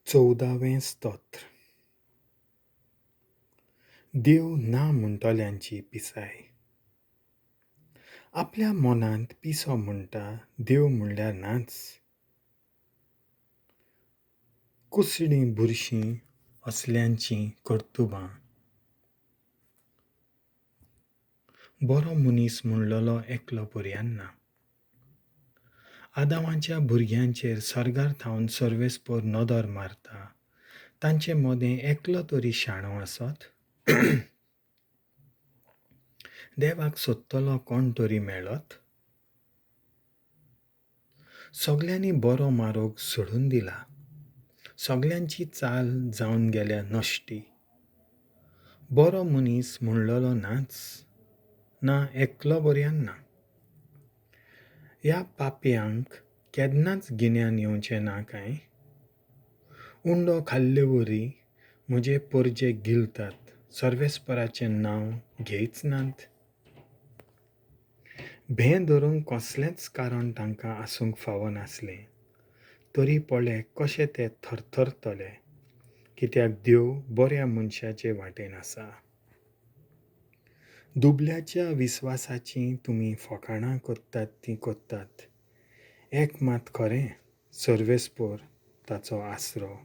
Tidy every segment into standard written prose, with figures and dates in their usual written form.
14वें स्तोत्र. देव ना म्हणटोल्यांची पिसाय. आपल्या मनांत पिसो म्हणटा देव म्हणल्यार नाच. कुसडीं बुरशीं असल्यांची कर्तुबां. बरो मनीस म्हणलेलो एकलो पर्यान ना. आदामाच्या भुरग्यांचेर सर्गार थावन सर्वेस्पोर नदर मारता. तांचे मदें एकलो तरी शाणो आसत. देवाक सोदतलो कोण तरी मेळत. सगल्यांनी बरो मार्ग सोडून दिला. सगल्यांची चाल जावन गेल्या नश्टी. बरो मनीस म्हणलेलो नाच. ना एकलो पर्यान ना. ह्या पापियांक केन्नाच गिन्यान येवचें ना काय. उंडो खाल्ले वरी म्हजे porjek गिlltat. सर्वेस्पराचें नांव घेयच नांत. भें धरून कसलेंच कारण तांकां आसूंक फावो नासलें. तरी पळय कशे ते थरथरतले, कित्याक देव बऱ्या मनशाचे वाटेन आसा. दुबल्याच्या विस्वासाची तुमी फकाणां कोत्तात ती कोत्तात. एक मात खरें, सर्वेस्पोर ताचो आसरो.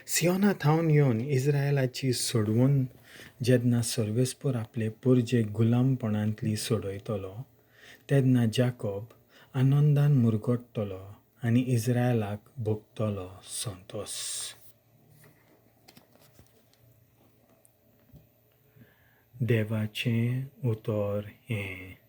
सियोना थावन येवन इस्रायलाची सोडवण जेन्ना सर्वेस्पोर आपले porjek गुलामपणांतली सोडयतलो, तेन्ना जाकोब आनंदान मुरगोडटलो आनी इस्रायलाक भोगतलो संतोस. देवाचें उतर हें.